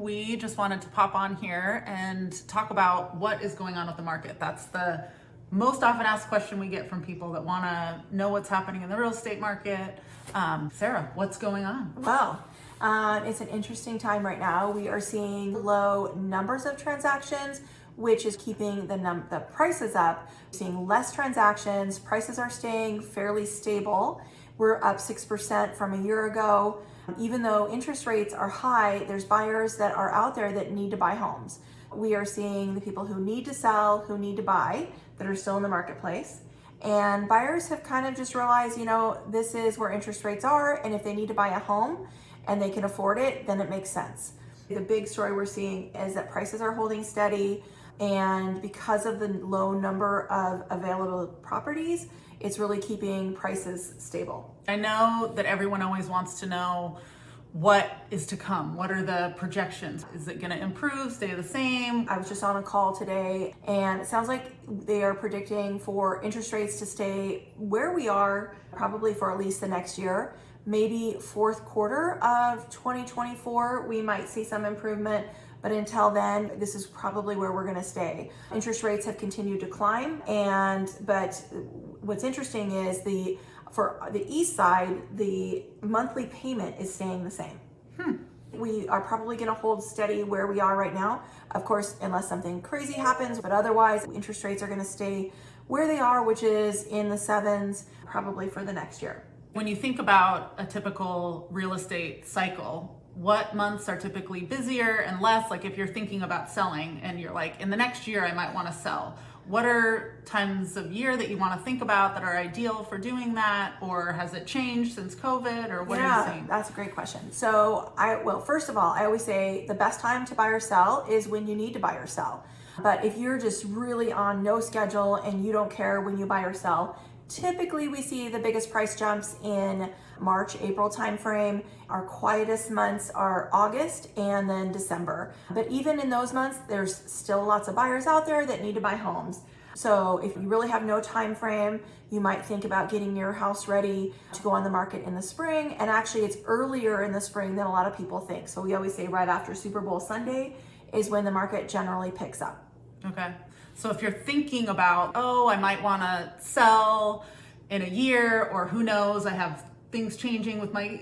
we just wanted to pop on here and talk about what is going on with the market. That's the most often asked question we get from people that want to know what's happening in the real estate market. Sarah, what's going on? Well, it's an interesting time right now. We are seeing low numbers of transactions, which is keeping the prices up. We're seeing less transactions. Prices are staying fairly stable. We're up 6% from a year ago. Even though interest rates are high, there's buyers that are out there that need to buy homes. We are seeing the people who need to sell, who need to buy, that are still in the marketplace. And buyers have kind of just realized, this is where interest rates are, and if they need to buy a home and they can afford it, then it makes sense. The big story we're seeing is that prices are holding steady, and because of the low number of available properties, it's really keeping prices stable. I know that everyone always wants to know what is to come. What are the projections? Is it going to improve, stay the same? I was just on a call today, and it sounds like they are predicting for interest rates to stay where we are probably for at least the next year. Maybe fourth quarter of 2024, we might see some improvement. But until then, this is probably where we're going to stay. Interest rates have continued to climb, but what's interesting is for the east side, the monthly payment is staying the same. We are probably going to hold steady where we are right now, of course, unless something crazy happens. But otherwise, interest rates are going to stay where they are, which is in the 7s, probably for the next year. When you think about a typical real estate cycle, what months are typically busier and less? Like if you're thinking about selling and you're like, in the next year, I might want to sell. What are times of year that you want to think about that are ideal for doing that? Or has it changed since COVID, or what are you seeing? That's a great question. So first of all, I always say the best time to buy or sell is when you need to buy or sell. But if you're just really on no schedule and you don't care when you buy or sell, typically we see the biggest price jumps in March, April timeframe. Our quietest months are August and then December. But even in those months, there's still lots of buyers out there that need to buy homes. So if you really have no time frame, you might think about getting your house ready to go on the market in the spring. And actually it's earlier in the spring than a lot of people think. So we always say right after Super Bowl Sunday is when the market generally picks up. Okay. So if you're thinking about, I might want to sell in a year, or who knows, I have things changing with my,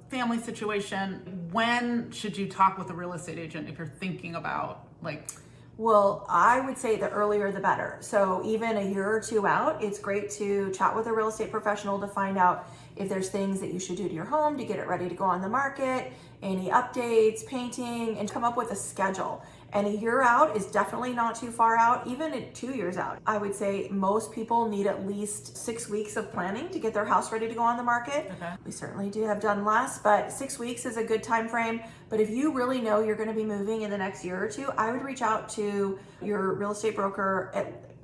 family situation, when should you talk with a real estate agent if you're thinking about Well, I would say the earlier the better. So even a year or two out, it's great to chat with a real estate professional to find out if there's things that you should do to your home to get it ready to go on the market, any updates, painting, and come up with a schedule. And a year out is definitely not too far out, even at 2 years out. I would say most people need at least 6 weeks of planning to get their house ready to go on the market. Okay. We certainly do have done less, but 6 weeks is a good time frame. But if you really know you're going to be moving in the next year or two, I would reach out to your real estate broker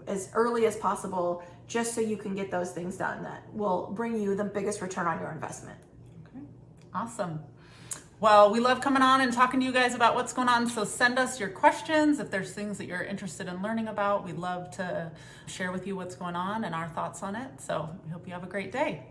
as early as possible, just so you can get those things done that will bring you the biggest return on your investment. Okay. Awesome. Well, we love coming on and talking to you guys about what's going on. So send us your questions. If there's things that you're interested in learning about, we'd love to share with you what's going on and our thoughts on it. So we hope you have a great day.